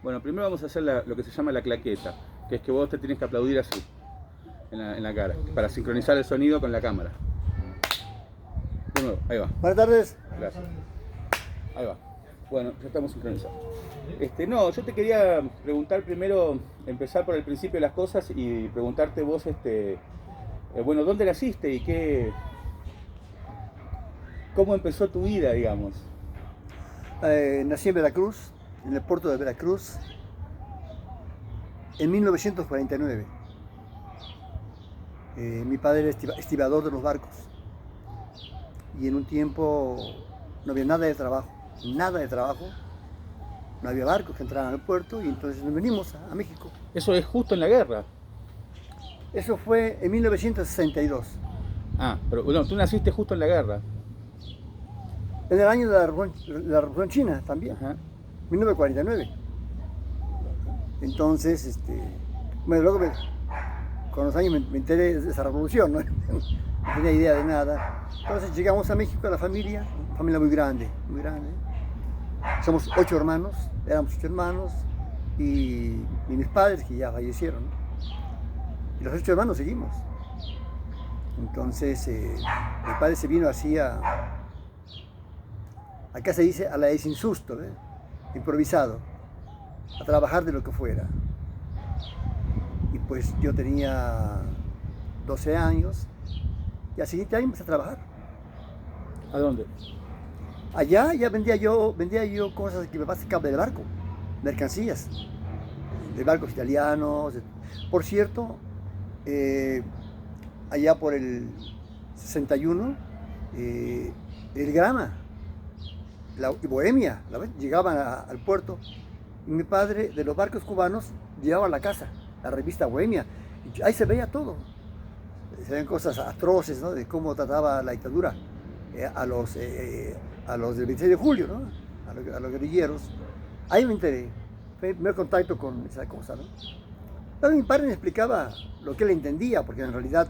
Bueno, primero vamos a hacer lo que se llama la claqueta, que es que vos te tienes que aplaudir así, en la cara, para sincronizar el sonido con la cámara. De nuevo, ahí va. Buenas tardes. Gracias. Ahí va. Bueno, ya estamos sincronizados. No, yo te quería preguntar primero, empezar por el principio de las cosas y preguntarte vos, bueno, ¿dónde naciste y cómo empezó tu vida, digamos? Nací en Veracruz, en el puerto de Veracruz, en 1949. Mi padre era estibador de los barcos y en un tiempo no había nada de trabajo, no había barcos que entraran al puerto y entonces nos venimos a México. Eso es justo en la guerra. Eso fue en 1962. Ah, pero bueno, tú naciste justo en la guerra. En el año de la Revolución China también, Ajá. 1949. Entonces, bueno, luego con los años me enteré de esa revolución, ¿no? No tenía idea de nada. Entonces llegamos a México, la familia muy grande, muy grande. Somos 8 hermanos, éramos 8 hermanos y mis padres que ya fallecieron, ¿no? Y los 8 hermanos seguimos. Entonces, mi padre se vino así acá se dice a la de sin susto, ¿eh? Improvisado, a trabajar de lo que fuera. Y pues yo tenía 12 años y al siguiente año empecé a trabajar. ¿A dónde? Allá ya vendía yo cosas que me pasaban del barco, mercancías, de barcos italianos. Por cierto, allá por el 61, el Grama, la Bohemia, llegaban al puerto y mi padre de los barcos cubanos llevaba a la casa la revista Bohemia. Y ahí se veía todo. Se ven cosas atroces, ¿no? De cómo trataba la dictadura a los del 26 de julio, ¿no? A los guerrilleros. Ahí me enteré. Fue el primer contacto con esa cosa, ¿no? Pero mi padre me explicaba lo que él entendía, porque en realidad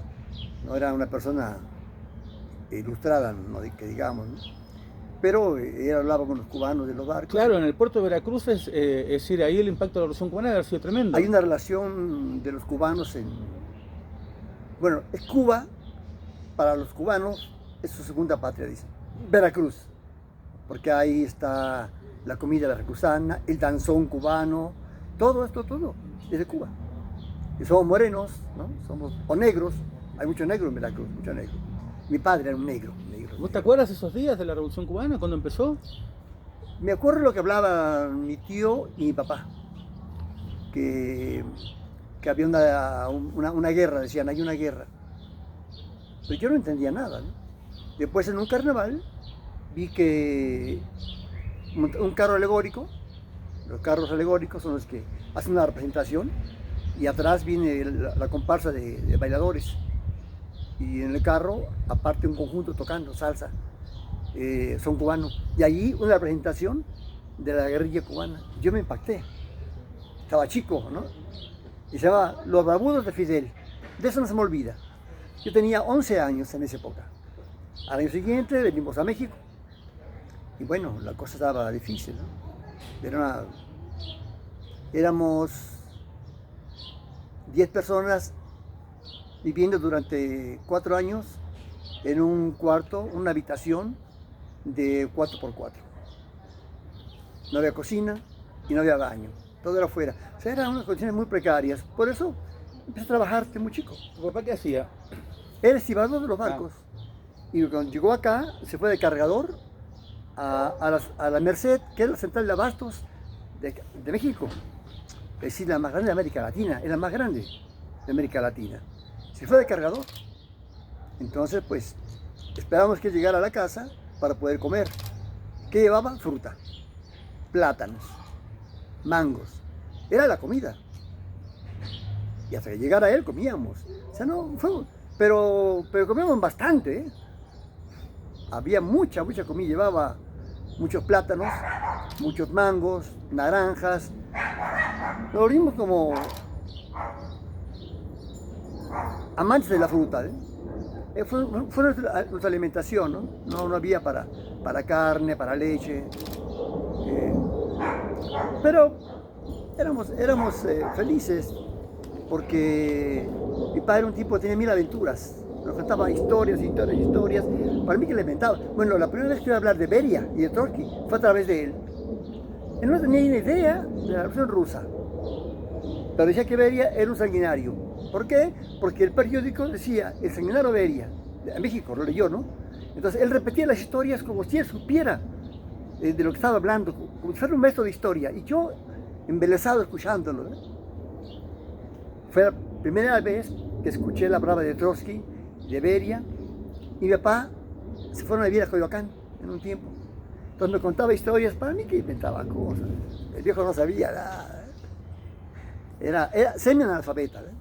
no era una persona ilustrada, ¿no? Que digamos, ¿no? Pero él hablaba con los cubanos de los barcos. Claro, en el puerto de Veracruz es decir, ahí el impacto de la Revolución Cubana debe haber sido tremendo. Hay una relación de los cubanos bueno, es Cuba, para los cubanos, es su segunda patria, dicen. Veracruz, porque ahí está la comida veracruzana, el danzón cubano, todo esto, todo, es de Cuba. Y somos morenos, ¿no? Somos, o negros, hay mucho negro en Veracruz, mucho negro. Mi padre era un negro. ¿Vos te acuerdas esos días de la Revolución Cubana, cuando empezó? Me acuerdo lo que hablaba mi tío y mi papá, que había una guerra, decían, hay una guerra. Pero yo no entendía nada, ¿no? Después en un carnaval vi que un carro alegórico, los carros alegóricos son los que hacen una representación y atrás viene la comparsa de bailadores. Y en el carro, aparte un conjunto tocando salsa, son cubanos. Y allí una representación de la guerrilla cubana. Yo me impacté. Estaba chico, ¿no? Y se llama Los Barbudos de Fidel. De eso no se me olvida. Yo tenía 11 años en esa época. Al año siguiente venimos a México. Y bueno, la cosa estaba difícil, ¿no? Éramos 10 personas viviendo durante 4 años en un cuarto, una habitación de 4x4. No había cocina y no había baño, todo era afuera. O sea, eran unas condiciones muy precarias. Por eso empecé a trabajar desde muy chico. ¿Tu papá qué hacía? Era estibador de los barcos. Y cuando llegó acá, se fue de cargador a la Merced, que es la central de abastos de México. Es decir, la más grande de América Latina, es la más grande de América Latina. Se fue de cargador. Entonces, pues, esperamos que llegara a la casa para poder comer. ¿Qué llevaba? Fruta, plátanos, mangos. Era la comida. Y hasta que llegara él, comíamos. O sea, no, pero comíamos bastante, ¿eh? Había mucha comida. Llevaba muchos plátanos, muchos mangos, naranjas. Nos volvimos como amantes de la fruta, ¿eh? Fue nuestra alimentación, ¿no? No había para carne, para leche. Pero Éramos felices porque mi padre era un tipo que tenía 1000 aventuras. Nos contaba historias, historias, historias. Para mí que le inventaba. Bueno, la primera vez que iba a hablar de Beria y de Trotsky fue a través de él. Él no tenía ni idea de la Revolución Rusa, pero decía que Beria era un sanguinario. ¿Por qué? Porque el periódico decía, el sanguinario Beria, en México, lo leyó, ¿no? Entonces él repetía las historias como si él supiera de lo que estaba hablando, como si fuera un maestro de historia. Y yo, embelesado escuchándolo, ¿eh? Fue la primera vez que escuché la palabra de Trotsky, de Beria, y mi papá se fueron a vivir a Coyoacán en un tiempo. Entonces me contaba historias, para mí que inventaba cosas. El viejo no sabía nada. Era semi-analfabeta, ¿eh?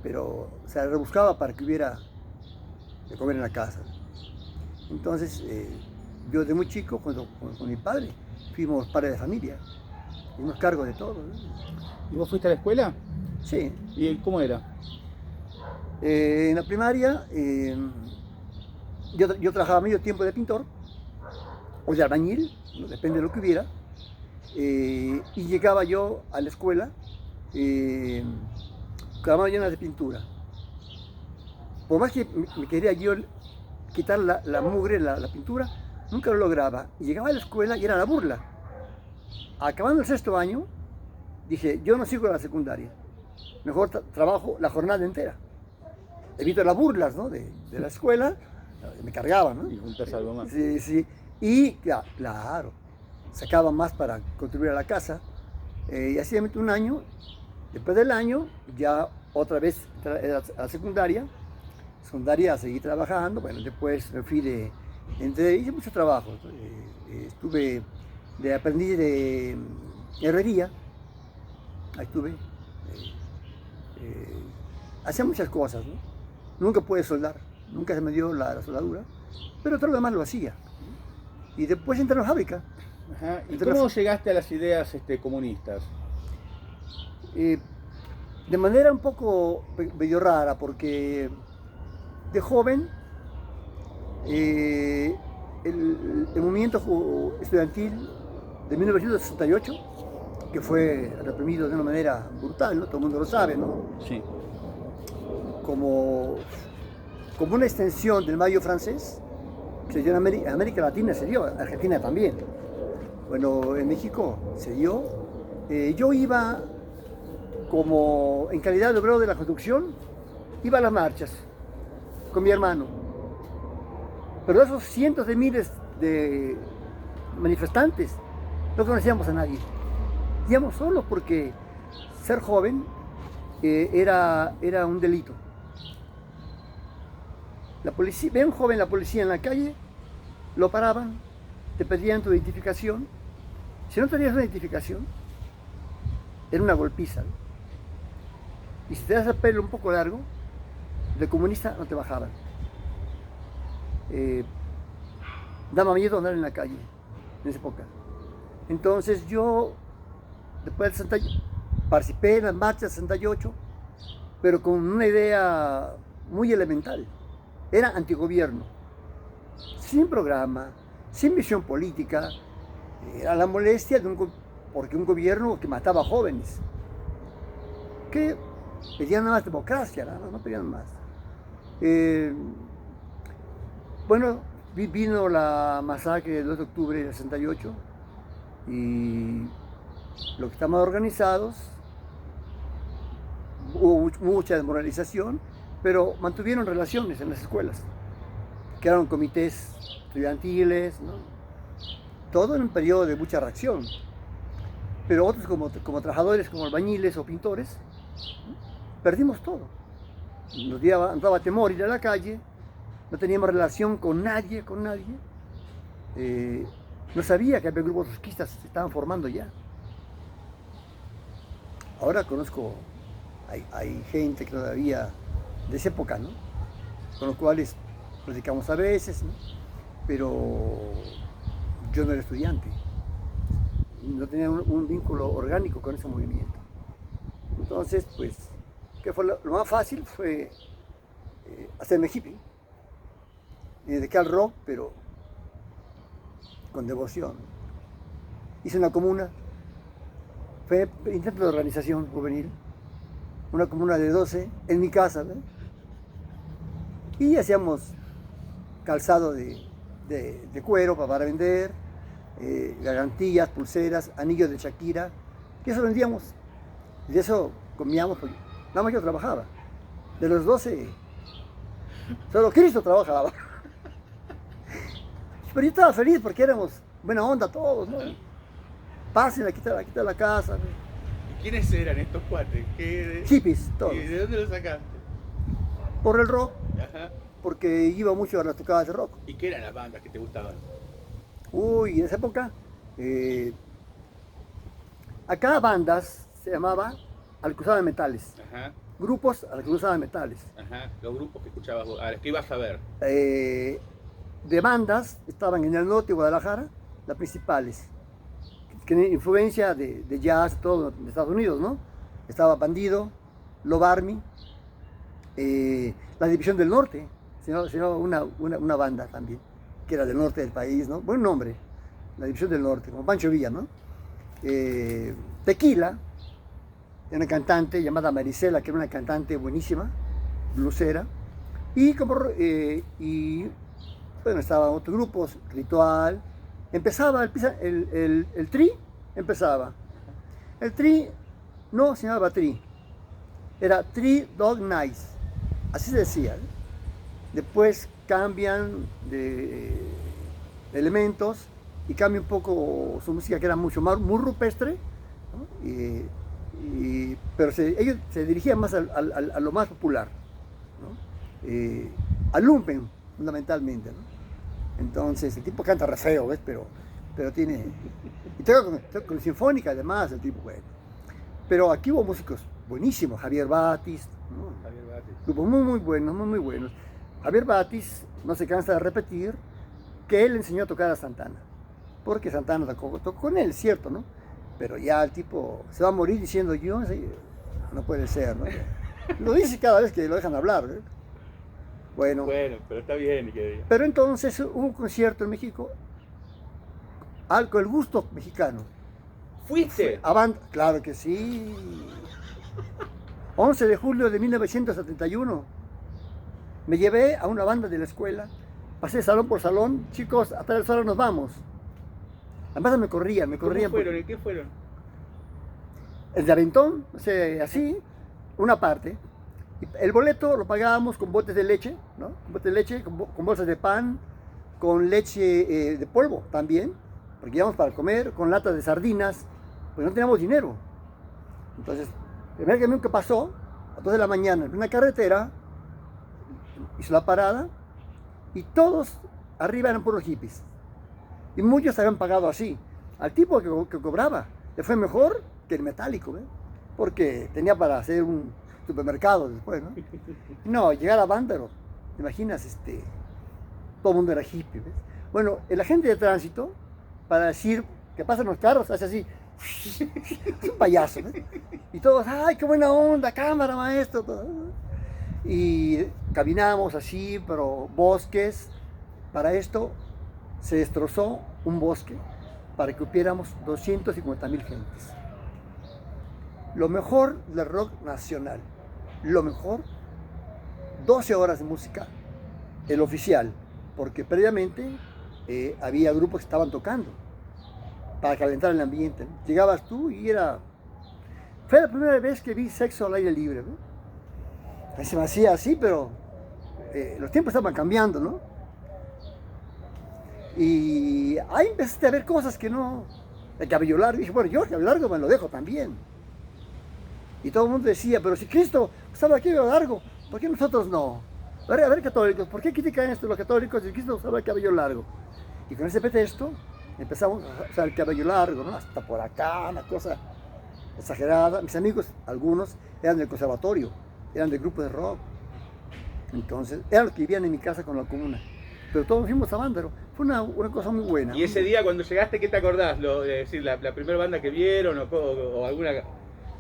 Pero se rebuscaba para que hubiera de comer en la casa. Entonces, yo de muy chico, con mi padre, fuimos padres de familia, dimos cargo de todo, ¿no? ¿Y vos fuiste a la escuela? Sí. ¿Y cómo era? En la primaria, yo trabajaba medio tiempo de pintor, o de albañil, ¿no? Depende de lo que hubiera, y llegaba yo a la escuela con la mano llena de pintura. Por más que me quería yo quitar la mugre, la pintura, nunca lo lograba. Y llegaba a la escuela y era la burla. Acabando el 6º año, dije, yo no sigo la secundaria, mejor trabajo la jornada entera. Evito las burlas, ¿no? de la escuela, me cargaban, ¿no? Y juntas algo más. Sí, sí. Y claro, sacaba más para contribuir a la casa. Y así un año, después del año, ya otra vez a la secundaria seguí trabajando. Bueno, después me fui hice muchos trabajos. Estuve de aprendiz de herrería, ahí estuve. Hacía muchas cosas, ¿no? Nunca pude soldar, nunca se me dio la soldadura, pero todo lo demás lo hacía. Y después entré en la fábrica. Ajá. ¿Y cómo llegaste a las ideas comunistas? De manera un poco medio rara, porque de joven el movimiento estudiantil de 1968, que fue reprimido de una manera brutal, ¿no? Todo el mundo lo sabe, ¿no? Sí. Como una extensión del Mayo francés, se dio en América Latina, se dio, en Argentina también. Bueno, en México se dio. Yo iba como en calidad de obrero de la construcción, iba a las marchas con mi hermano. Pero esos cientos de miles de manifestantes no conocíamos a nadie. Íbamos solos porque ser joven era un delito. La policía, ve un joven la policía en la calle, lo paraban, te pedían tu identificación. Si no tenías una identificación, era una golpiza, ¿no? Y si te das el pelo un poco largo, de comunista no te bajaban. Daba miedo andar en la calle en esa época. Entonces yo, después del 68, participé en las marchas del 68, pero con una idea muy elemental. Era antigobierno, sin programa, sin visión política. Era la molestia porque un gobierno que mataba jóvenes, que pedían nada más democracia, no pedían más. Bueno, vino la masacre del 2 de octubre del 68 y los que estaban organizados, hubo mucha desmoralización, pero mantuvieron relaciones en las escuelas, crearon comités estudiantiles, ¿no? Todo en un periodo de mucha reacción. Pero otros como trabajadores, como albañiles o pintores, ¿no? Perdimos todo. Nos daba temor ir a la calle, no teníamos relación con nadie. No sabía que había grupos trotskistas que se estaban formando ya. Ahora conozco, hay gente que todavía de esa época, ¿no? Con los cuales platicamos a veces, ¿no? Pero yo no era estudiante, no tenía un vínculo orgánico con ese movimiento. Entonces, pues, ¿qué fue lo más fácil? Fue hacerme hippie, me dediqué al rock, pero con devoción. Hice una comuna Fue intento de organización juvenil, una comuna de 12, en mi casa, ¿no? Y hacíamos calzado de cuero para vender, gargantillas, pulseras, anillos de Shakira, que eso vendíamos. Y de eso comíamos, porque nada más yo trabajaba. De los 12, solo Cristo trabajaba. Pero yo estaba feliz porque éramos buena onda todos, ¿no? Pasen, aquí está la casa. ¿No? ¿Y quiénes eran estos cuates? Hippies, todos. ¿Y de dónde los sacaste? Por el rock, Ajá. porque iba mucho a las tocadas de rock. ¿Y qué eran las bandas que te gustaban? Uy, en esa época, acá bandas se llamaba Al Cruzado de Metales. Ajá, Grupos Al Cruzado de Metales. ajá. Los grupos que escuchabas vos. A ver, ¿qué ibas a ver? De bandas estaban en el norte de Guadalajara, las principales, que tienen influencia de jazz, todo de Estados Unidos, ¿no? Estaba Bandido, Love Army, la División del Norte, se llamaba una banda también, que era del norte del país, ¿no? Buen nombre, la División del Norte, como Pancho Villa, ¿no? Tequila, una cantante llamada Marisela, que era una cantante buenísima, blusera, y bueno, estaban otros grupos, Ritual, empezaba el Tri, empezaba. El Tri no se llamaba Tri, era Three Dog Nights, así se decía. Después cambian de elementos y cambia un poco su música, que era mucho más muy rupestre, ¿no? Pero ellos se dirigían más a lo más popular, ¿no? Al lumpen, fundamentalmente, ¿no? Entonces, el tipo canta re feo, ¿ves? Pero tiene... Y toca con sinfónica, además, el tipo, bueno. Pero aquí hubo músicos buenísimos, Javier Batis, ¿no? Javier Batis. Grupos muy buenos, muy buenos. Javier Batis no se cansa de repetir que él enseñó a tocar a Santana, porque Santana tocó con él, cierto, ¿no? Pero ya el tipo se va a morir diciendo, yo no puede ser, ¿no? Lo dice cada vez que lo dejan hablar, ¿eh? Bueno, pero está bien que diga. pero entonces hubo un concierto en México, con el gusto mexicano. ¿Fuiste? Claro que sí. 11 de julio de 1971. Me llevé a una banda de la escuela, pasé salón por salón, chicos, a tal hora nos vamos. Además me corrían. ¿Cómo fueron? ¿En qué fueron? El de Aventón, o sea, así, una parte. El boleto lo pagábamos con botes de leche, ¿no? Con botes de leche, con bolsas de pan, con leche de polvo también, porque íbamos para comer, con latas de sardinas, pues no teníamos dinero. Entonces, el primer camión que pasó, a 2 de la mañana, en una carretera, hizo la parada, y todos arriba eran puros hippies. Y muchos habían pagado así. Al tipo que cobraba, le fue mejor que el metálico, ¿eh? Porque tenía para hacer un supermercado después, ¿no? No, llegar a Vándaro, ¿te imaginas? Todo el mundo era hippie, ¿ves? Bueno, el agente de tránsito, para decir que pasan los carros, hace así, es un payaso, ¿ves? Y todos, ¡ay, qué buena onda, cámara, maestro! Todo. Y caminamos así, pero bosques. Para esto se destrozó un bosque para que hubiéramos 250,000 gentes. Lo mejor del rock nacional, lo mejor, 12 horas de música, el oficial, porque previamente había grupos que estaban tocando para calentar el ambiente, ¿no? Llegabas tú y fue la primera vez que vi sexo al aire libre, ¿no? Se me hacía así, pero los tiempos estaban cambiando, ¿no? Y ahí empezaste a ver cosas que no, el cabello largo, y dije, bueno, yo el cabello largo me lo dejo también. Y todo el mundo decía, pero si Cristo usaba el cabello largo, ¿por qué nosotros no? A ver, católicos, ¿por qué critican esto los católicos si Cristo usaba el cabello largo? Y con ese pretexto empezamos a usar el cabello largo, ¿no? Hasta por acá, una cosa exagerada. Mis amigos, algunos, eran del conservatorio, eran del grupo de rock. Entonces, eran los que vivían en mi casa con la comuna. Pero todos fuimos a Vándaro. Fue una cosa muy buena. Y ese día cuando llegaste, ¿qué te acordás? Es decir, la primera banda que vieron o alguna... Es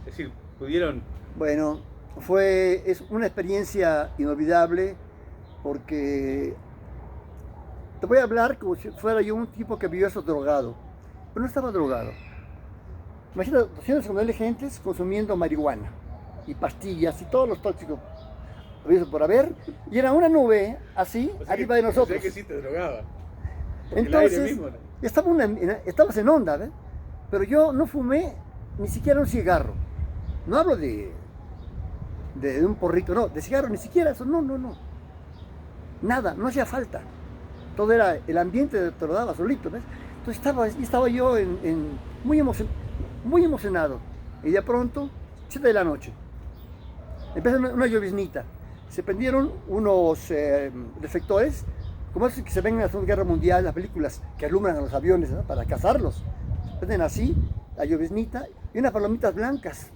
decir, pudieron... Bueno, es una experiencia inolvidable porque te voy a hablar como si fuera yo un tipo que vivió eso drogado. Pero no estaba drogado. imagínate 250.000 gentes consumiendo marihuana y pastillas y todos los tóxicos habidos por haber, y era una nube así, O sea arriba que, de nosotros. O sea que sí te drogaba. Porque Entonces, el aire mismo, ¿no? estabas en onda, ¿ves? Pero yo no fumé ni siquiera un cigarro. No hablo de un porrito, no, de cigarro, ni siquiera eso, no. Nada, no hacía falta. Todo era, el ambiente te lo daba solito, ¿ves? Entonces estaba yo muy emocionado. Y de pronto, 7 de la noche, empezó una lloviznita. Se prendieron unos reflectores, como esos que se ven en la Segunda Guerra Mundial, las películas que alumbran a los aviones, ¿no?, para cazarlos. Se prenden así, la lloviznita y unas palomitas blancas.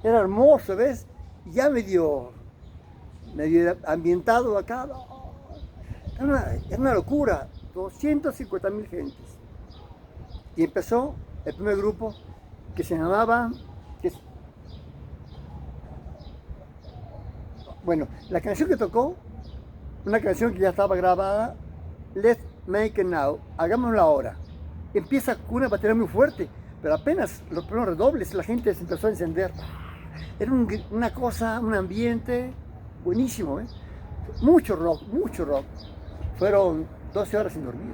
Era hermoso, ¿ves? Y ya medio ambientado acá. Era una locura. 250.000 gentes. Y empezó el primer grupo que se llamaba... Bueno, la canción que tocó, una canción que ya estaba grabada, Let's Make It Now, hagámoslo ahora. Empieza con una batería muy fuerte, pero apenas los primeros redobles la gente se empezó a encender. Era una cosa, un ambiente buenísimo, ¿eh? Mucho rock. Fueron 12 horas sin dormir.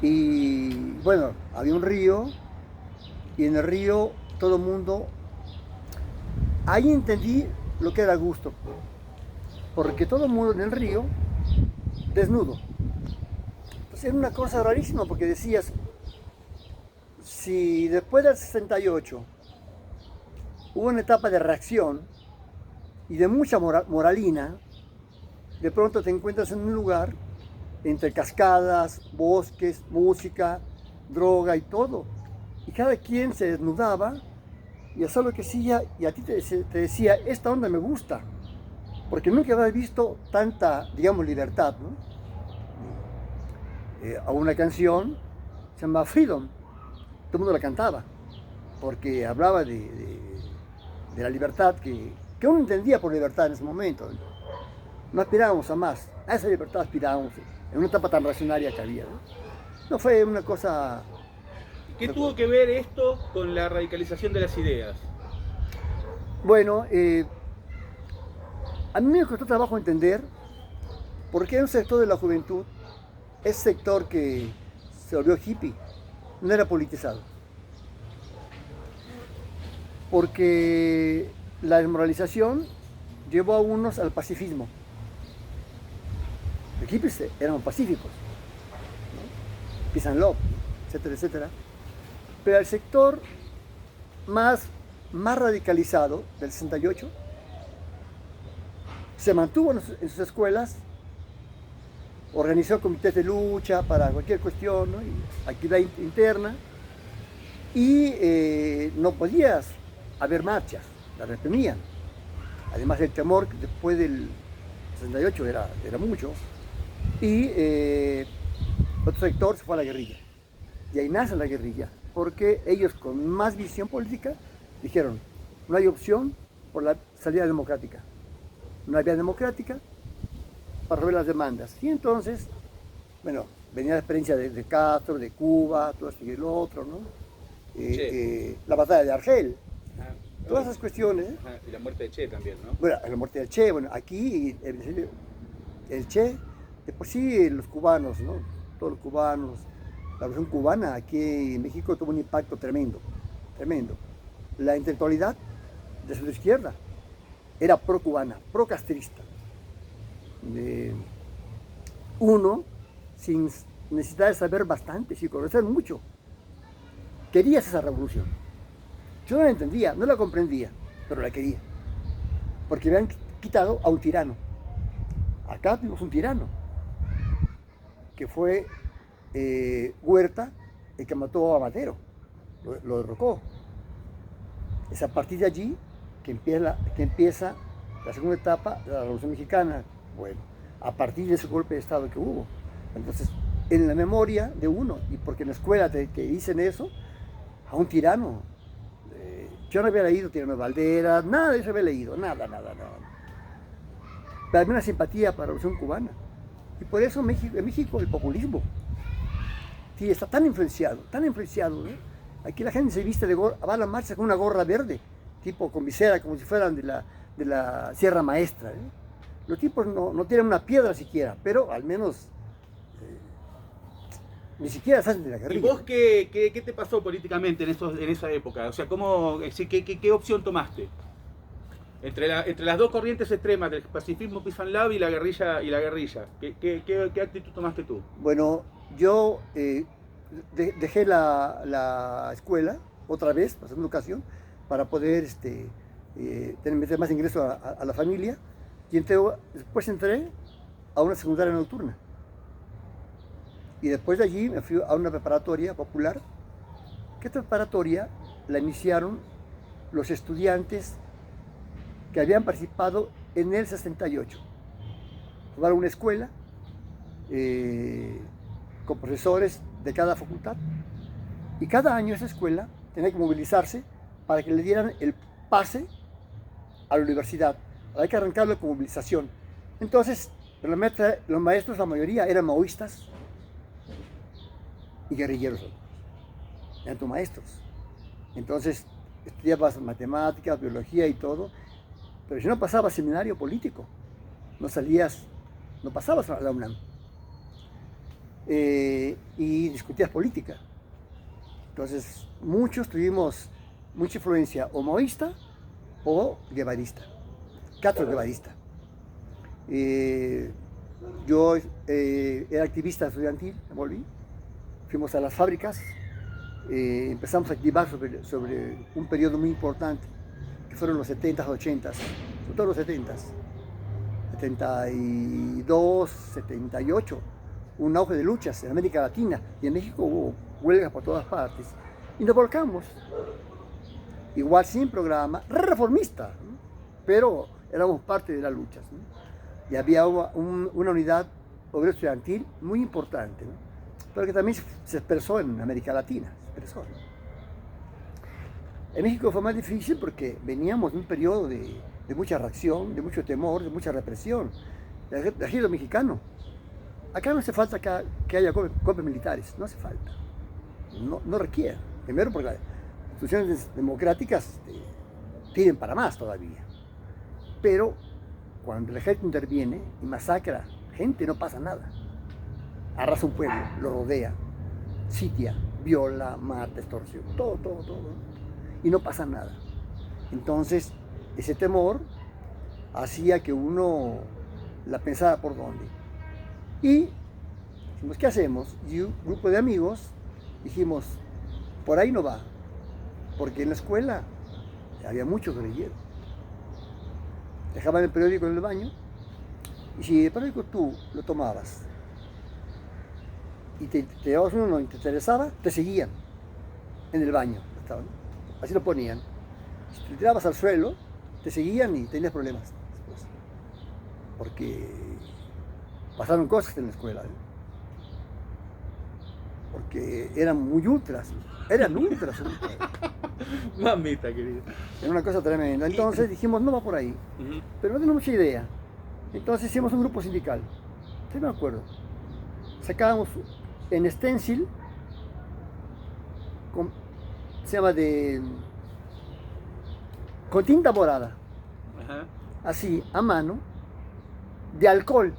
Y bueno, había un río, y en el río todo el mundo... Ahí entendí lo que era gusto, porque todo el mundo en el río desnudo. Entonces era una cosa rarísima, porque decías, si después del 68 hubo una etapa de reacción y de mucha moralina, de pronto te encuentras en un lugar entre cascadas, bosques, música, droga y todo. Y cada quien se desnudaba y hacía lo que hacía, y a ti te decía, esta onda me gusta, porque nunca había visto tanta, digamos, libertad, ¿no? A una canción se llama Freedom, todo el mundo la cantaba, porque hablaba de la libertad que uno entendía por libertad en ese momento. No aspirábamos a más, a esa libertad aspirábamos en una etapa tan reaccionaria que había, ¿no? No fue una cosa... ¿Qué tuvo que ver esto con la radicalización de las ideas? Bueno, a mí me costó trabajo entender por qué un sector de la juventud, ese sector que se volvió hippie, no era politizado. Porque la desmoralización llevó a unos al pacifismo. Los hippies eran pacíficos, ¿no? Peace and love, etcétera, etcétera. Pero el sector más radicalizado del 68 se mantuvo en sus escuelas, organizó comités de lucha para cualquier cuestión, ¿no?, y actividad interna, y no podías haber marchas, las reprimían. Además el temor después del 68 era mucho, y otro sector se fue a la guerrilla, y ahí nace la guerrilla, porque ellos con más visión política dijeron, no hay opción por la salida democrática, no había democrática para resolver las demandas. Y entonces, bueno, venía la experiencia de Castro, de Cuba, todo esto y el otro, ¿no? La batalla de Argel, todas esas cuestiones. Y la muerte de Che también, ¿no? Bueno, la muerte del Che, bueno, aquí el Che, de por sí los cubanos, ¿no? Todos los cubanos, la revolución cubana aquí en México tuvo un impacto tremendo. La intelectualidad de su izquierda era pro-cubana, pro-castrista. Uno, sin necesidad de saber bastante, sin conocer mucho, querías esa revolución. Yo no la entendía, no la comprendía, pero la quería. Porque habían quitado a un tirano. Acá tuvimos un tirano, que fue Huerta, el que mató a Madero, lo derrocó. Es a partir de allí que empieza la segunda etapa de la Revolución Mexicana. Bueno, a partir de ese golpe de Estado que hubo. Entonces, en la memoria de uno, y porque en la escuela te dicen eso, a un tirano. Yo no había leído Tirano de Valderas, nada de eso había leído, nada. Pero había una simpatía para la Revolución Cubana. Y por eso en México el populismo aquí está tan influenciado, ¿eh? Aquí la gente se viste de gorra, va a la marcha con una gorra verde, tipo con visera, como si fueran de la Sierra Maestra, ¿eh? Los tipos no tienen una piedra siquiera, pero al menos ni siquiera salen de la ¿Y guerrilla. vos qué te pasó políticamente en esa época? O sea, ¿qué opción tomaste? Entre las dos corrientes extremas del pacifismo Peace and Love y la guerrilla. ¿Qué actitud tomaste tú? Bueno, yo dejé la escuela otra vez, por segunda ocasión, para poder meter más ingreso a la familia. Y después entré a una secundaria nocturna. Y después de allí me fui a una preparatoria popular, que esta preparatoria la iniciaron los estudiantes que habían participado en el 68. Formaron una escuela con profesores de cada facultad, y cada año esa escuela tenía que movilizarse para que le dieran el pase a la universidad. Hay que arrancarlo con movilización. Entonces, los maestros, la mayoría, eran maoístas y guerrilleros. Eran tus maestros. Entonces, estudiabas matemáticas, biología y todo, pero si no pasabas seminario político, no pasabas a la UNAM. Y discutías política. Entonces, muchos tuvimos mucha influencia o maoísta o guevarista, Castro guevarista. Yo era activista estudiantil, me volví. Fuimos a las fábricas, empezamos a activar sobre un periodo muy importante, que fueron los 70s, 80s, sobre todo los 70s, 72, 78, un auge de luchas en América Latina, y en México hubo huelgas por todas partes, y nos volcamos, igual sin programa, reformista, ¿no? Pero éramos parte de las luchas, ¿no? Y había una unidad obrero estudiantil muy importante, ¿no? Pero que también se expresó en América Latina, ¿no? En México fue más difícil porque veníamos de un periodo de mucha reacción, de mucho temor, de mucha represión, del ejército mexicano. Acá no hace falta que haya golpes militares, no hace falta, no requiere. Primero porque las instituciones democráticas piden para más todavía. Pero cuando el ejército interviene y masacra gente, no pasa nada. Arrasa un pueblo, lo rodea, sitia, viola, mata, extorsiona, todo, y no pasa nada. Entonces, ese temor hacía que uno la pensara por dónde. Y dijimos, ¿qué hacemos? Y un grupo de amigos dijimos, por ahí no va, porque en la escuela había muchos guerrilleros. Dejaban el periódico en el baño, y si el periódico tú lo tomabas y te llevabas uno y te interesaba, te seguían en el baño. Así lo ponían. Si te tirabas al suelo, te seguían y tenías problemas después. Porque pasaron cosas en la escuela, ¿eh? Porque eran muy ultras. Mamita querida. Era una cosa tremenda. Entonces dijimos, no va por ahí. Pero no tenemos mucha idea. Entonces hicimos un grupo sindical. Sí me acuerdo. Sacábamos en stencil, se llama con tinta morada. Ajá. Así, a mano, de alcohol.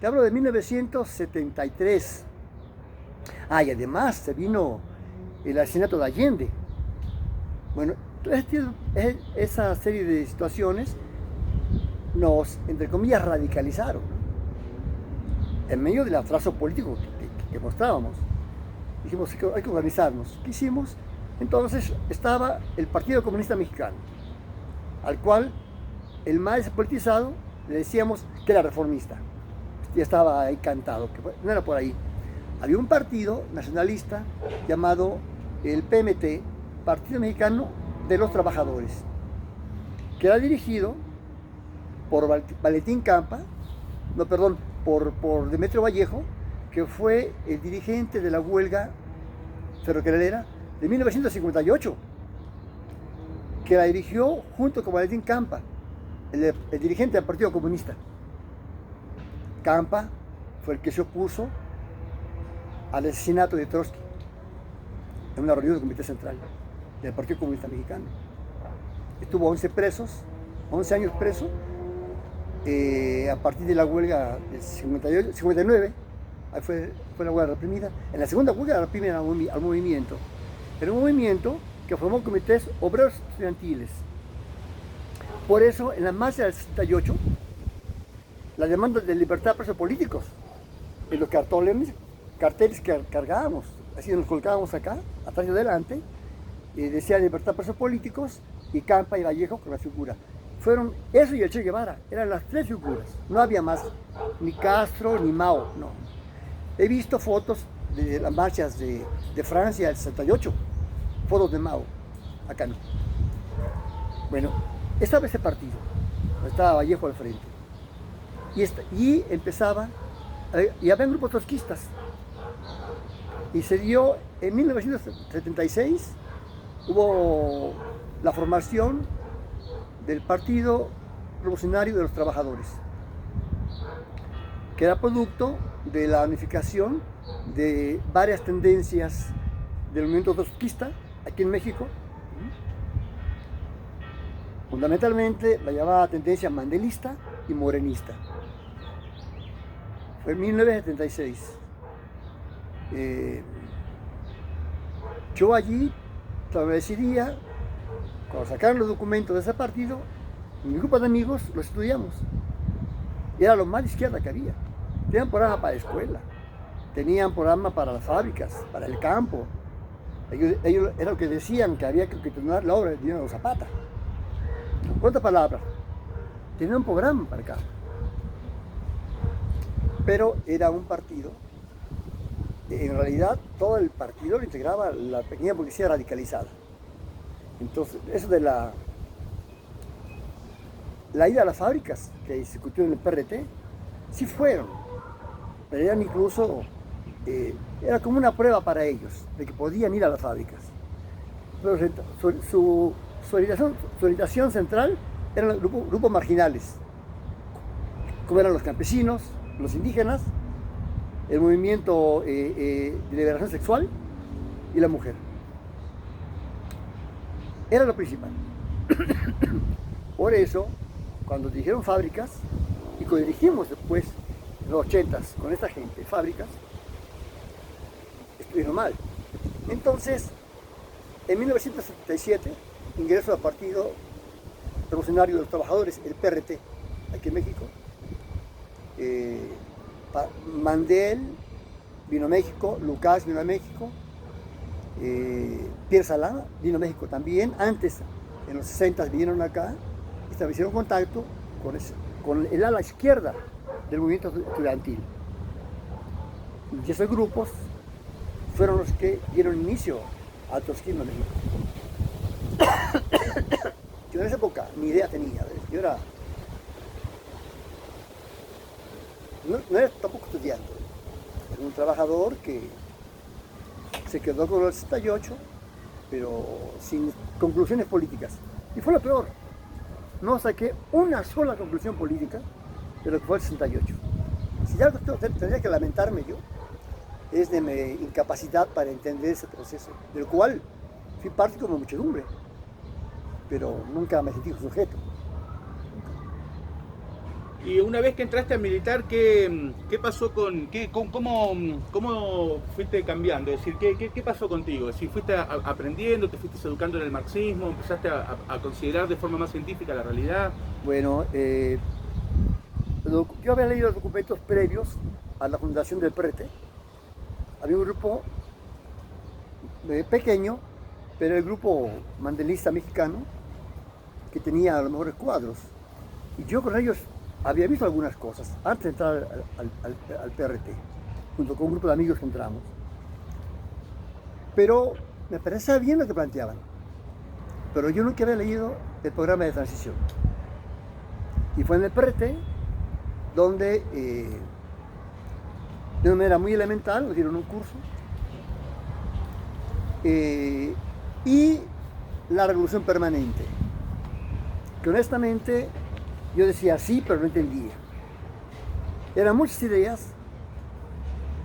Te hablo de 1973. Y además se vino el asesinato de Allende. Bueno, esa serie de situaciones nos, entre comillas, radicalizaron, ¿no? En medio del atraso político que mostrábamos. Dijimos que hay que organizarnos. ¿Qué hicimos? Entonces estaba el Partido Comunista Mexicano, al cual el más politizado le decíamos que era reformista. Ya estaba ahí cantado, que no era por ahí. Había un partido nacionalista llamado el PMT, Partido Mexicano de los Trabajadores, que era dirigido por Valentín Campa, por Demetrio Vallejo, que fue el dirigente de la huelga ferrocarrilera de 1958, que la dirigió junto con Valentín Campa, el dirigente del Partido Comunista. Campa fue el que se opuso al asesinato de Trotsky en una reunión del Comité Central del Partido Comunista Mexicano. Estuvo 11 presos, 11 años preso, a partir de la huelga del 59, ahí fue la huelga reprimida. En la segunda huelga reprimen al movimiento. Era un movimiento que formó comités obreros estudiantiles. Por eso, en la marcha del 68, la demanda de libertad de presos políticos, en los carteles que cargábamos, así nos colocábamos acá, atrás y adelante, decía libertad de presos políticos, y Campa y Vallejo con la figura. Fueron eso y el Che Guevara, eran las tres figuras, no había más, ni Castro ni Mao, no. He visto fotos de las marchas de Francia del 68, fotos de Mao, acá no. Bueno, estaba ese partido, estaba Vallejo al frente, y empezaba, y había grupos trotskistas, y se dio en 1976, hubo la formación del Partido Revolucionario de los Trabajadores, que era producto de la unificación de varias tendencias del movimiento trotskista aquí en México, fundamentalmente la llamada tendencia mandelista y morenista. Fue en 1976. Yo allí decidía, cuando sacaron los documentos de ese partido, mi grupo de amigos los estudiamos. Y era lo más de izquierda que había. Tenían programa para la escuela, tenían programa para las fábricas, para el campo. Ellos era lo que decían, que había que continuar la obra de Emiliano Zapata. ¿Cuántas palabras? Tenían un programa para acá. Pero era un partido, en realidad todo el partido lo integraba la pequeña policía radicalizada. Entonces, eso de la ida a las fábricas que se discutió en el PRT, sí fueron, pero eran incluso, era como una prueba para ellos, de que podían ir a las fábricas. Pero su orientación central eran los grupos marginales, como eran los campesinos, los indígenas, el movimiento de liberación sexual y la mujer. Era lo principal. Por eso, cuando dijeron fábricas, y cuando dirigimos después, en los 80s, con esta gente, fábricas, estuvieron mal. Entonces, en 1977, ingreso al Partido Revolucionario de los Trabajadores, el PRT, aquí en México. Mandel vino a México, Lucas vino a México, Pierre Salá vino a México también. Antes, en los 60 vinieron acá, establecieron contacto con el ala izquierda del movimiento estudiantil. Y esos grupos fueron los que dieron inicio al trotskismo en México. Yo en esa época ni idea tenía, yo era... No era tampoco estudiante, era un trabajador que se quedó con el 68, pero sin conclusiones políticas. Y fue lo peor, no saqué una sola conclusión política de lo que fue el 68. Si ya tendría que lamentarme yo, es de mi incapacidad para entender ese proceso, del cual fui parte como muchedumbre, pero nunca me sentí sujeto. Y una vez que entraste a militar, ¿qué pasó cómo fuiste cambiando? Es decir, ¿qué pasó contigo? Es decir, ¿fuiste aprendiendo, te fuiste educando en el marxismo, empezaste a considerar de forma más científica la realidad? Bueno, yo había leído los documentos previos a la fundación del PRT. Había un grupo pequeño, pero el grupo mandelista mexicano, que tenía a los mejores cuadros. Y yo con ellos había visto algunas cosas antes de entrar al PRT, junto con un grupo de amigos que entramos. Pero me parecía bien lo que planteaban. Pero yo nunca había leído el programa de transición. Y fue en el PRT donde, de una manera muy elemental, nos dieron un curso. Y la revolución permanente, que honestamente yo decía sí, pero no entendía. Eran muchas ideas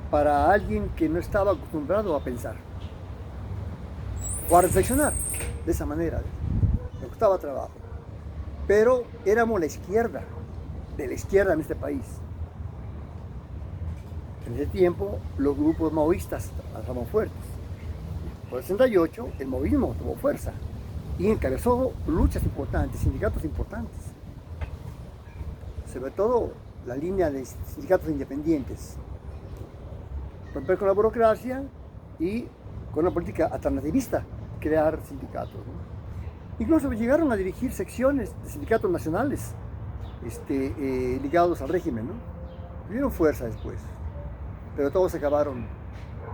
para alguien que no estaba acostumbrado a pensar o a reflexionar de esa manera. Me costaba trabajo. Pero éramos la izquierda, de la izquierda en este país. En ese tiempo los grupos maoístas estaban fuertes. Por el 68 el maoísmo tomó fuerza y encabezó luchas importantes, sindicatos importantes. Sobre todo la línea de sindicatos independientes. Romper con la burocracia y con una política alternativista, crear sindicatos, ¿no? Incluso llegaron a dirigir secciones de sindicatos nacionales ligados al régimen, ¿no? Tuvieron fuerza después, pero todos acabaron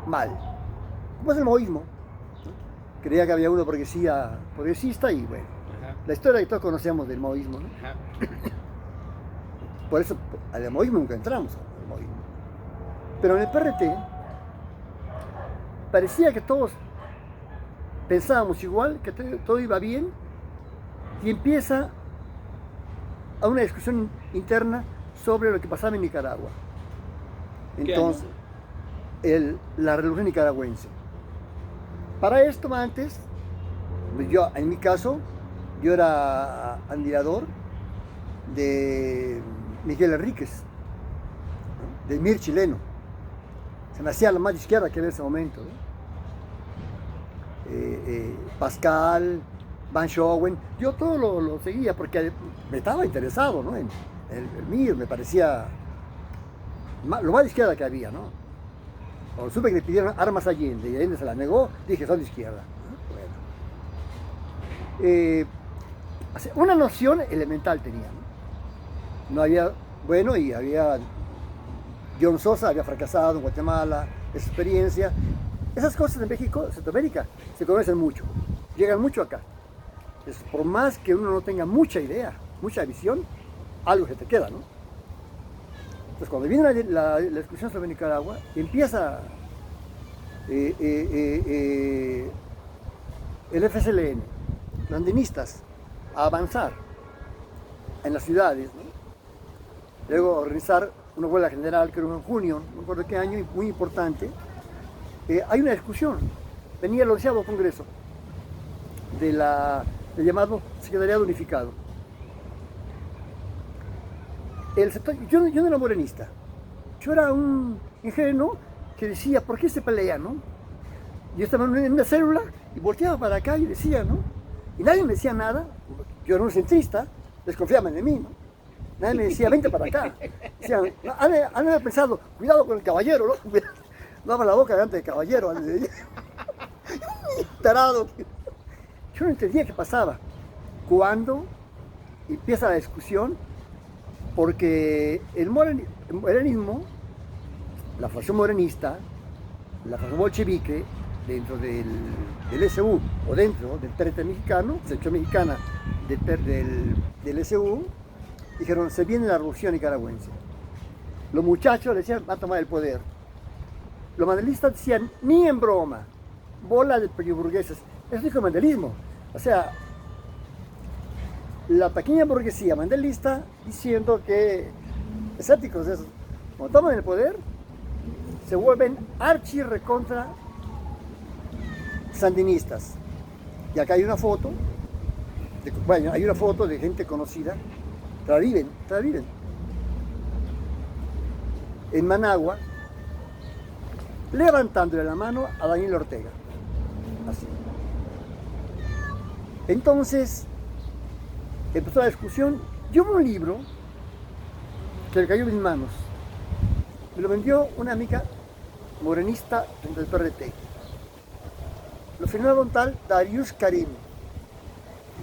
mal. Como es el maoísmo, ¿no? Creía que había una burguesía progresista y bueno, la historia que todos conocemos del maoísmo, ¿no? Por eso al maoísmo nunca entramos, al maoísmo. Pero en el PRT parecía que todos pensábamos igual, que todo iba bien, y empieza a una discusión interna sobre lo que pasaba en Nicaragua. Entonces, la revolución nicaragüense. Para esto antes, yo, en mi caso, yo era admirador de Miguel Enríquez, ¿no? Del MIR chileno. Se me hacía la más izquierda que en ese momento, ¿no? Pascal, Van Schoen, yo todo lo seguía porque me estaba interesado, ¿no? En el MIR me parecía lo más de izquierda que había, ¿no? Cuando supe que le pidieron armas a Allende y Allende se las negó, dije, son de izquierda, ¿no? Bueno. Una noción elemental tenía, ¿no? No había, bueno, y había, John Sosa había fracasado en Guatemala, esa experiencia. Esas cosas en México, Centroamérica, se conocen mucho, llegan mucho acá. Entonces, por más que uno no tenga mucha idea, mucha visión, algo se te queda, ¿no? Entonces, cuando viene la discusión sobre Nicaragua, empieza el FSLN, los andinistas, a avanzar en las ciudades, ¿no? Luego organizar una huelga general, creo en junio, no me acuerdo qué año, muy importante. Hay una discusión, venía el 11º Congreso del llamado Secretariado Unificado. Yo no era morenista, yo era un ingenuo que decía, ¿por qué se pelean, no? Yo estaba en una célula y volteaba para acá y decía, ¿no? Y nadie me decía nada, yo era un centrista, desconfiaban de mí, ¿no? Nadie me decía, vente para acá. Decían, han pensado, cuidado con el caballero, ¿no? No abra la boca delante del caballero. Tarado. Yo no entendía qué pasaba. Cuando empieza la discusión, porque el morenismo, la fracción morenista, la fracción bolchevique, dentro del SU o dentro del PRT mexicano, sección mexicana del SU, dijeron, se viene la revolución nicaragüense. Los muchachos decían, va a tomar el poder. Los mandelistas decían, ni en broma, bola de burgueses. Eso dijo el mandelismo. O sea, la pequeña burguesía mandelista diciendo que, escépticos de esos, cuando toman el poder, se vuelven archi recontra sandinistas. Y acá hay una foto, hay una foto de gente conocida, Traviven, en Managua, levantándole la mano a Daniel Ortega. Así. Entonces, empezó la discusión. Yo vi un libro que le cayó en mis manos. Me lo vendió una amiga morenista del PRT. Lo firmaba un tal Darius Karim.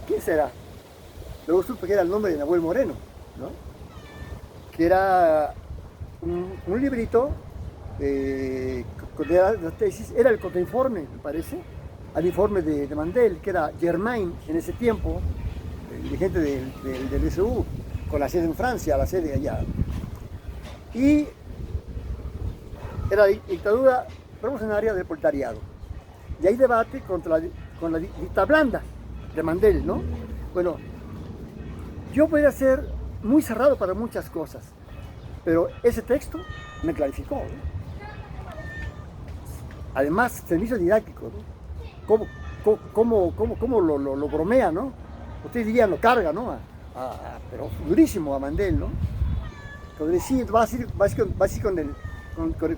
¿Quién será? Luego supe que era el nombre de Nahuel Moreno, ¿no? Que era un librito con la tesis, era el contrainforme, me parece, al informe de Mandel, que era Germain en ese tiempo, el dirigente del SU, con la sede en Francia, la sede allá. Y era la dictadura revolucionaria del proletariado. Y hay debate con la dictadura blanda de Mandel, ¿no? Bueno, yo podría ser muy cerrado para muchas cosas, pero ese texto me clarificó, ¿no? además servicio didáctico, ¿no? ¿Cómo lo bromea, ¿no? Ustedes dirían, lo carga, ¿no? Pero durísimo a Mandel, ¿no? Cuando decía, vas a ir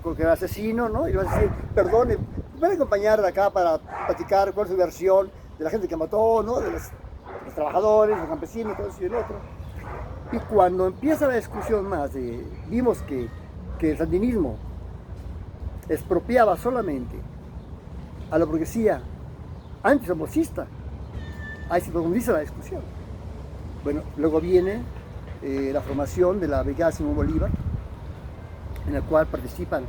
con el asesino, ¿no? Y vas a decir, perdone, ¿me puede acompañar de acá para platicar cuál es su versión de la gente que mató, ¿no? De los trabajadores, los campesinos, todo eso y el otro. Y cuando empieza la discusión más, vimos que el sandinismo expropiaba solamente a la burguesía antisomocista, ahí se profundiza la discusión. Bueno, luego viene la formación de la Brigada Simón Bolívar, en la cual participan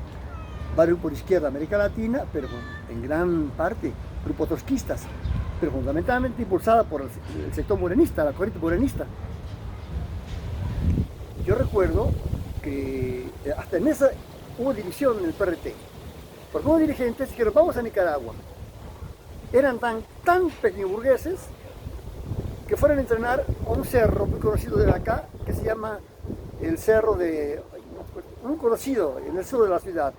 varios grupos de izquierda de América Latina, pero en gran parte grupos trotskistas, pero fundamentalmente impulsada por el sector morenista, la corriente morenista. Yo recuerdo que hasta en esa hubo división en el PRT, porque unos dirigentes dijeron, vamos a Nicaragua. Eran tan pequeñoburgueses que fueron a entrenar a un cerro muy conocido de acá, que se llama el cerro de, muy conocido en el sur de la ciudad.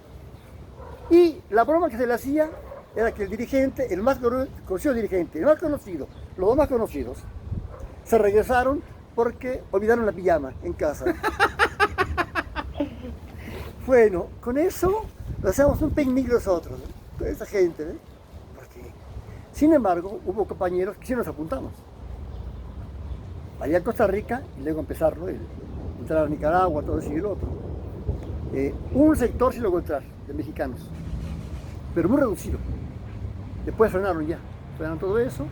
Y la broma que se le hacía era que el dirigente, el más conocido dirigente, el más conocido, los dos más conocidos, se regresaron porque olvidaron la pijama en casa. Bueno, con eso lo hacemos un picnic nosotros, ¿eh? Toda esa gente, ¿eh? Porque, sin embargo, hubo compañeros que sí nos apuntamos. Allá en Costa Rica, y luego empezar, ¿no? Entrar a Nicaragua, todo eso y el otro. Un sector sí lo encontrar, de mexicanos, pero muy reducido. Después frenaron ya, frenaron todo eso.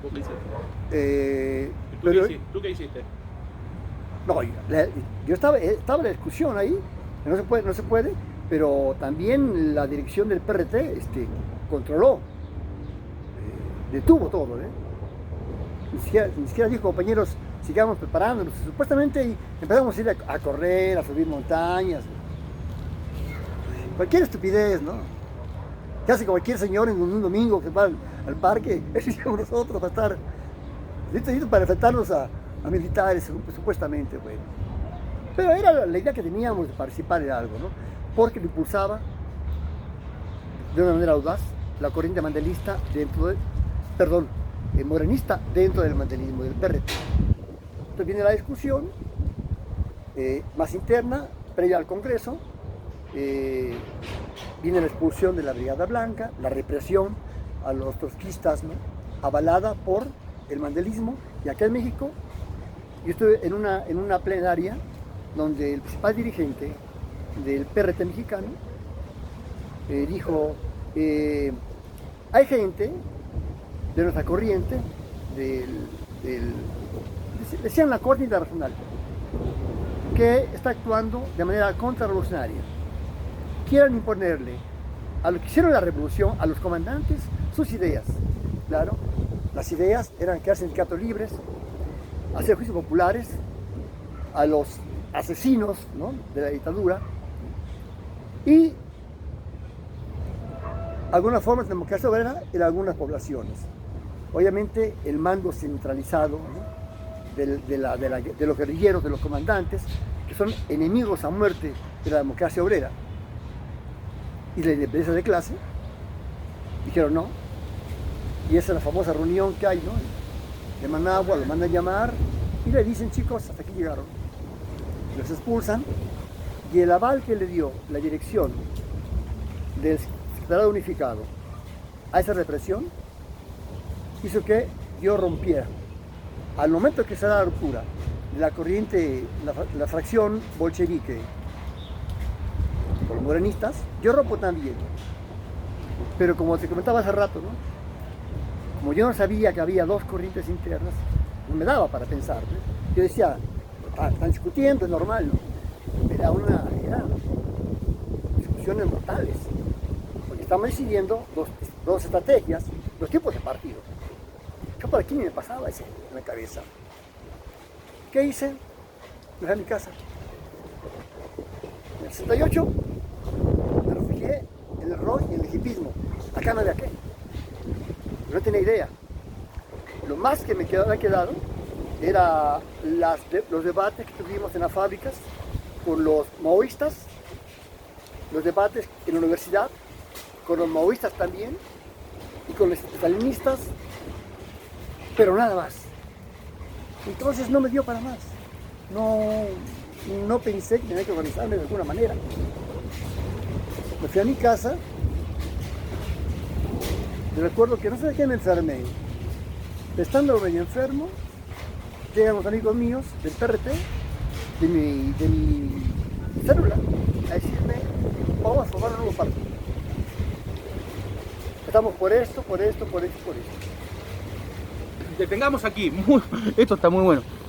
¿Tú qué hiciste? ¿Tú qué hiciste? No, yo estaba en la discusión ahí, no se puede, pero también la dirección del PRT controló, detuvo todo, ¿eh? Ni siquiera dijo, compañeros, sigamos preparándonos. Supuestamente empezamos a ir a correr, a subir montañas, cualquier estupidez, ¿no? Que hace cualquier señor en un domingo que va al parque, eso hicimos nosotros para estar listos para enfrentarnos a militares, supuestamente, bueno. Pero era la idea que teníamos de participar en algo, ¿no? Porque lo impulsaba de una manera audaz la corriente mandelista morenista dentro del mandelismo, del PRT. Entonces viene la discusión más interna, previa al Congreso, viene la expulsión de la Brigada Blanca, la represión a los trotskistas, ¿no? Avalada por el mandelismo, y acá en México yo estuve en una plenaria donde el principal dirigente del PRT mexicano dijo, hay gente de nuestra corriente, decían la Corte Internacional, que está actuando de manera contrarrevolucionaria. Quieren imponerle a los que hicieron la revolución, a los comandantes, sus ideas. Claro, las ideas eran crear sindicatos libres, hacer juicios populares a los asesinos, ¿no?, de la dictadura, y algunas formas de democracia obrera en algunas poblaciones. Obviamente el mando centralizado, ¿no?, de los guerrilleros, de los comandantes, que son enemigos a muerte de la democracia obrera y la independencia de clase, dijeron no. Y esa es la famosa reunión que hay, ¿no?, de Managua, lo mandan llamar y le dicen, chicos, hasta aquí llegaron. Los expulsan, y el aval que le dio la dirección del Secretariado Unificado a esa represión hizo que yo rompiera. Al momento que se da la ruptura de la corriente, la fracción bolchevique con los morenistas, yo rompo también. Pero como te comentaba hace rato, ¿no?, como yo no sabía que había dos corrientes internas, no me daba para pensar, ¿no? Yo decía, están discutiendo, es normal, ¿no? Eran discusiones mortales, porque estamos decidiendo dos estrategias, dos tipos de partidos. Yo por aquí ni me pasaba eso en la cabeza. ¿Qué hice? Me fui a mi casa. En el 68 me refugié en el rock y en el hipismo. Acá no había qué. No tenía idea. Lo más que me había quedado era los debates que tuvimos en las fábricas con los maoístas, los debates en la universidad con los maoístas también, y con los estalinistas, pero nada más. Entonces no me dio para más. No pensé que tenía que organizarme de alguna manera. Me fui a mi casa. Y recuerdo que no sé de qué me enfermé. Estando medio enfermo, llegan los amigos míos del PRT, de mi célula, a decirme, vamos a formar un nuevo partido. Estamos por esto, por esto, por esto, por esto. Detengamos aquí, esto está muy bueno.